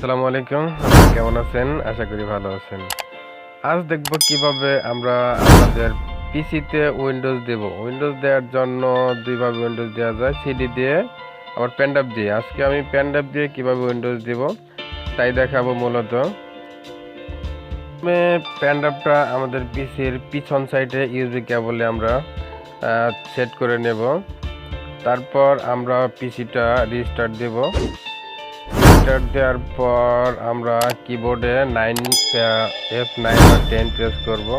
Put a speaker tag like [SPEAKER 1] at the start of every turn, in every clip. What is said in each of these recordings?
[SPEAKER 1] আসসালামু আলাইকুম। আপনারা কেমন আছেন? আশা করি ভালো আছেন। আজ দেখব কিভাবে আমরা আমাদের পিসিতে উইন্ডোজ দেব। উইন্ডোজ দেওয়ার জন্য দুইভাবে উইন্ডোজ দেওয়া যায়, সিডি দিয়ে আবার পেনড্রাইভ দিয়ে। আজকে আমি পেনড্রাইভ দিয়ে কিভাবে উইন্ডোজ দেব তাই দেখাবো মূলত। পেনড্রাইভটা আমাদের পিসির পিছন সাইডে ইউএসবি কেবলে আমরা সেট করে নেব। তারপর আমরা পিসিটা রিস্টার্ট দেব। রিস্টার্ট দেওয়ার পর আমরা কিবোর্ডে F9 বা 10 প্রেস করব।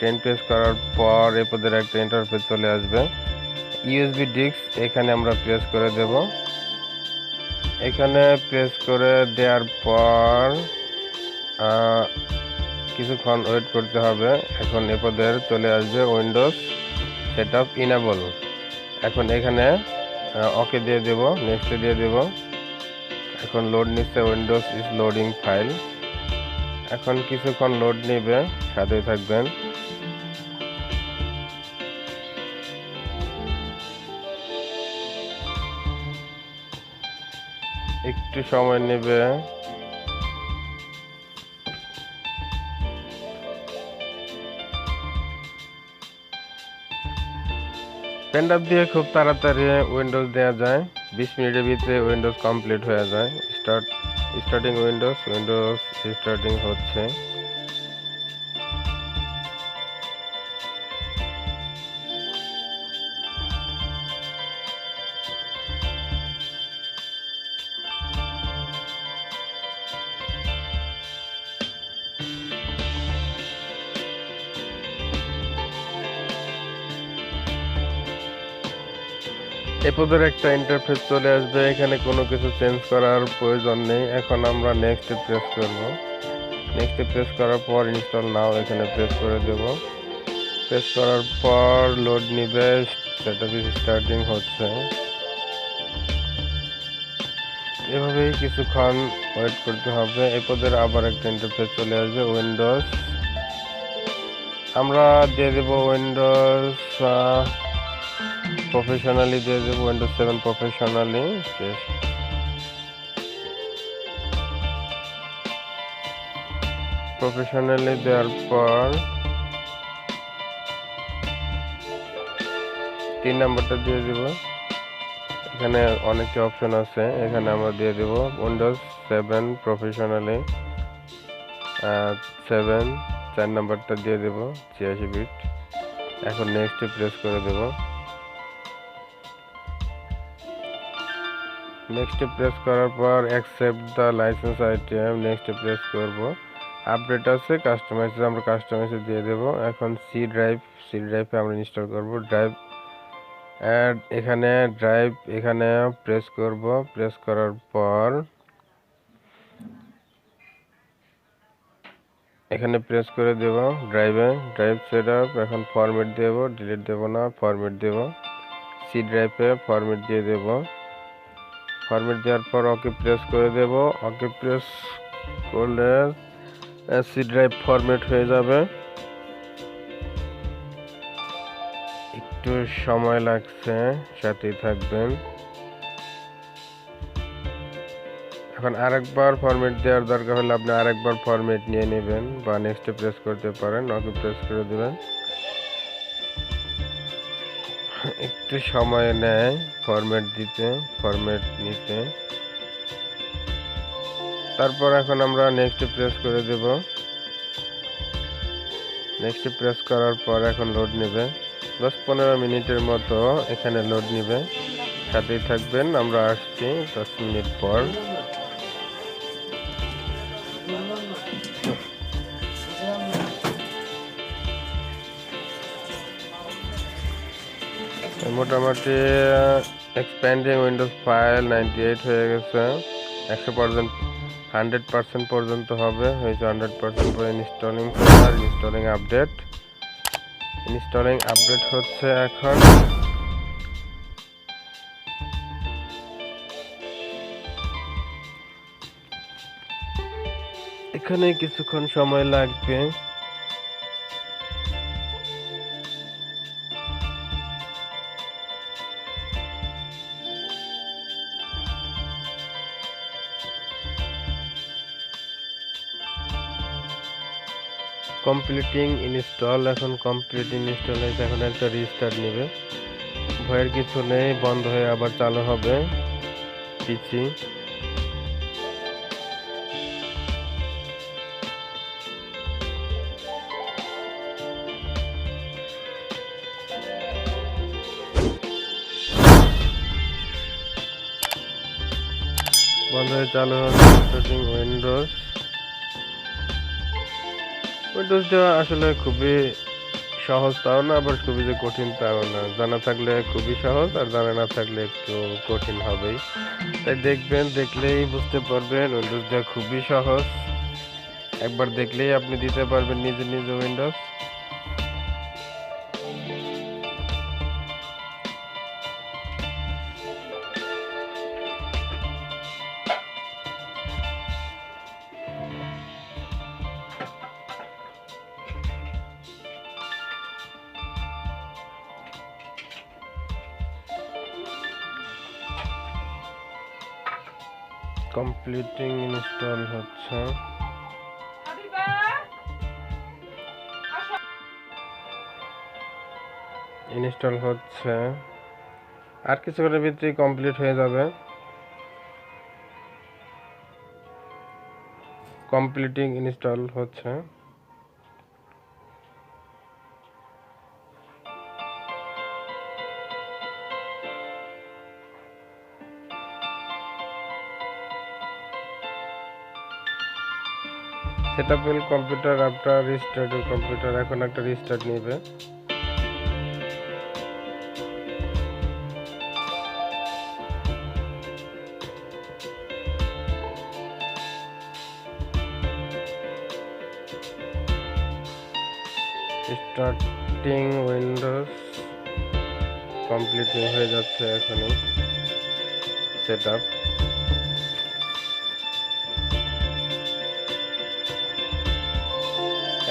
[SPEAKER 1] 10 প্রেস করার পর এপদের একটা ইন্টারফেস চলে আসবে। ইউএসবি ডিস্ক এখানে আমরা প্রেস করে দেব। এখানে প্রেস করে দেওয়ার পর কিছুক্ষণ ওয়েট করতে হবে। এখন এপদের চলে আসবে উইন্ডোজ সেটআপ ইনেবল। এখন এখানে ওকে দিয়ে দেব, নেক্সট দিয়ে দেব। এখন লোড নিচ্ছে, উইন্ডোজ ইজ লোডিং ফাইল। এখন কিছুক্ষণ লোড নেবে, সাথে থাকবেন। একটু সময় নেবে। পেনড্রাইভ দিয়ে খুব তাড়াতাড়ি উইন্ডোজ দেওয়া যায়। 20 মিনিটের ভিতরে উইন্ডোজ কমপ্লিট হয়ে যায়। স্টার্টিং উইন্ডোজ স্টার্টিং হচ্ছে। এপদের একটা ইন্টারফেস চলে আসবে। এখানে কোনো কিছু চেঞ্জ করার প্রয়োজন নেই। এখন আমরা নেক্সট প্রেস করব। নেক্সট প্রেস করার পর ইনস্টল নাও এখানে প্রেস করে দেব। প্রেস করার পর লোড নিবে, সেটআপ স্টার্টিং হচ্ছে। এভাবেই কিছুক্ষণ ওয়েট করতে হবে। এপদের আবার একটা ইন্টারফেস চলে আসবে, উইন্ডোজ। আমরা দিয়ে দেব উইন্ডোজ প্রফেশনালি দিয়ে দেবো, উইন্ডোজ 7 প্রফেশনালি। প্রফেশনালি দেওয়ার পর 3 নাম্বারটা দিয়ে দেব। এখানে অনেকটা অপশন আছে, এখানে আমরা দিয়ে দেব উইন্ডোজ 7 প্রফেশনালি 7। 4 নাম্বারটা দিয়ে দেব 86 বিট। এখন নেক্সট প্রেস করে দেব। নেক্সট প্রেস করার পর accept the licence item, next press করব। আপডেট আছে, কাস্টমাইজ আমরা কাস্টমাইজে দিয়ে দেব। এখন সি ড্রাইভে আমরা ইনস্টল করব। এখানে প্রেস করব। প্রেস করার পর এখানে প্রেস করে দেব ড্রাইভ সেটআপ। এখন ফরম্যাট দেব, ডিলিট দেব না, ফরম্যাট দেব। সি ড্রাইভে ফরম্যাট দিয়ে দেব। ফরম্যাট দেওয়ার পর ওকে প্রেস করে দেব। ওকে প্রেস করলে সি ড্রাইভ ফরম্যাট হয়ে যাবে। একটু সময় লাগছে, সাথেই থাকবেন। এখন আরেকবার ফরম্যাট দেওয়ার দরকার হলে আপনি আরেকবার ফরম্যাট নিয়ে নেবেন বা নেক্সট প্রেস করতে পারেন। ওকে প্রেস করে দেবেন। একটু সময় নেয় ফরম্যাট নিতে। তারপর এখন আমরা নেক্সট প্রেস করে দেব। নেক্সট প্রেস করার পর এখন লোড নেবে, 10-15 মিনিটের মতো এখানে লোড নেবে। সাথেই থাকবেন, আমরা আসছি 10 মিনিট পর। মোটামুটি এক্সপ্যান্ডিং উইন্ডোজ ফাইল 98 হয়ে গেছে। 100% পর্যন্ত হবে, হয়েছে 100% পরে ইনস্টলিং আপডেট হচ্ছে এখন। এখানে কিছুক্ষণ সময় লাগবে। Completing install. এখন কমপ্লিট ইনস্টল হয়েছে, এখন একটা রিস্টার্ট নেবে। ভয়ের কিছু নেই, বন্ধ হয়ে আবার চালু হবে পিসি। বন্ধ হয়ে চালু হবে স্টার্টিং উইন্ডোজ। উইন্ডোজটা আসলে খুবই সহজ তাও না, আবার খুবই যে কঠিন তাও না। জানা থাকলে খুবই সহজ, আর জানা না থাকলে একটু কঠিন হবেই। তাই দেখবেন, দেখলেই বুঝতে পারবেন উইন্ডোজটা খুবই সহজ। একবার দেখলেই আপনি দিতে পারবেন নিজে নিজে উইন্ডোজ। কমপ্লিটিং ইনস্টল হচ্ছে। ইনস্টল হচ্ছে, আর কিছুক্ষণের ভিতরেই কমপ্লিট হয়ে যাবে। কমপ্লিটিং ইনস্টল হচ্ছে। Setup will computer after restart your computer. এখন একটা রিস্টার্ট নেবে। স্টার্টিং উইন্ডোজ কমপ্লিটিং হয়ে যাচ্ছে এখনই সেটআপ।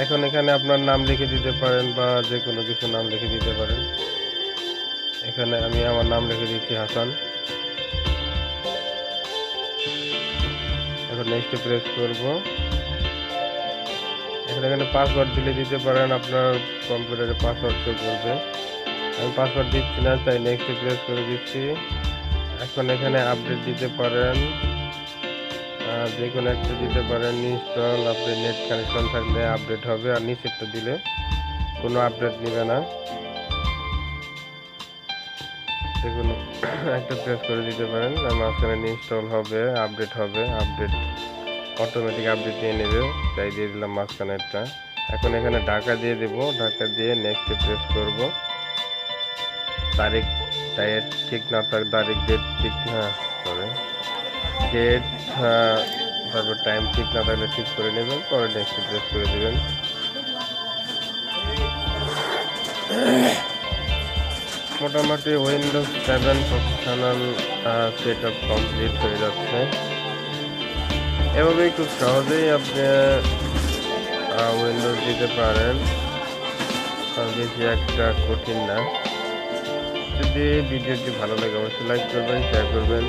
[SPEAKER 1] এখন এখানে আপনার নাম লিখে দিতে পারেন বা যে কোনো কিছু নাম লিখে দিতে পারেন। এখানে আমি আমার নাম লিখে দিচ্ছি হাসান। এখন নেক্সট প্রেস করব। এখানে পাসওয়ার্ড দিতে পারেন, আপনার কম্পিউটারে পাসওয়ার্ড শো করবে। আমি পাসওয়ার্ড দিচ্ছি না, তাই নেক্সট প্রেস করে দিচ্ছি। এখন এখানে আপডেট দিতে পারেন, যে কোনো একটা দিতে পারেন। ইনস্টল, আপনি নেট কানেকশন থাকলে আপডেট হবে, আর নিচেরটা দিলে কোনো আপডেট নেবে না। যে কোনো একটা প্রেস করে দিতে পারেন, মাঝখানে ইনস্টল হবে, আপডেট হবে, আপডেট অটোমেটিক আপডেট নিয়ে নেবে, তাই দিয়ে দিলাম মাঝখানে একটা। এখন এখানে ঢাকা দিয়ে দেবো, ঢাকা দিয়ে নেক্সট প্রেস করব। তারিখ ডেট ঠিক না থাকলে, তারিখ ডেট ঠিক না, সরি ডেট তারপর টাইম ঠিক না থাকলে ঠিক করে নেবেন, পরে নেক্সট প্রেস করে দেবেন। মোটামুটি উইন্ডোজ 7 প্রফেশনাল সেটআপ কমপ্লিট হয়ে যাচ্ছে। এভাবেই খুব সহজেই আপনি উইন্ডোজ দিতে পারেন, বেশি একটা কঠিন না। যদি ভিডিওটি ভালো লাগে অবশ্যই লাইক করবেন, শেয়ার করবেন।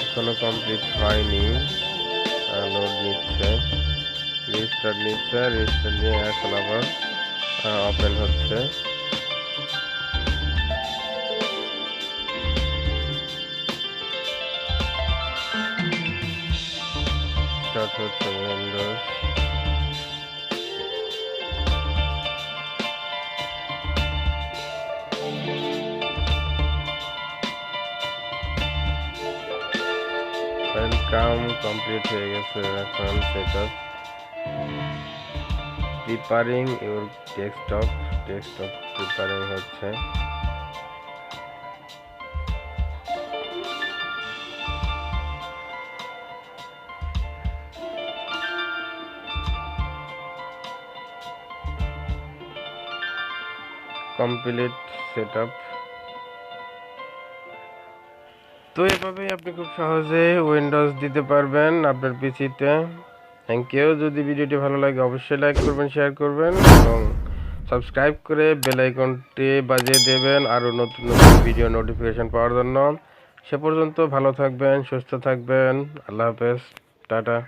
[SPEAKER 1] এখনো কমপ্লিট হয়নি, লোড নিচ্ছে, রিস্টার্ট নিচ্ছে। রিস্টার্ট নিয়ে এখন আবার ওপেন হচ্ছে। স্টার্ট হচ্ছে উইন্ডোজ। ওয়েলকাম কমপ্লিট হয়ে গেছে। এখন setup preparing your desktop preparing হচ্ছে। Complete setup. তো এভাবেই আপনি খুব সহজে উইন্ডোজ দিতে পারবেন আপনার পিসিতে। Thank you. যদি ভিডিওটি ভালো লাগে অবশ্যই লাইক করবেন, শেয়ার করবেন এবং সাবস্ক্রাইব করে বেল আইকনটি বাজিয়ে দেবেন আরও নতুন নতুন ভিডিও নোটিফিকেশন পাওয়ার জন্য। সে পর্যন্ত ভালো থাকবেন, সুস্থ থাকবেন। আল্লাহ হাফেজ, টাটা।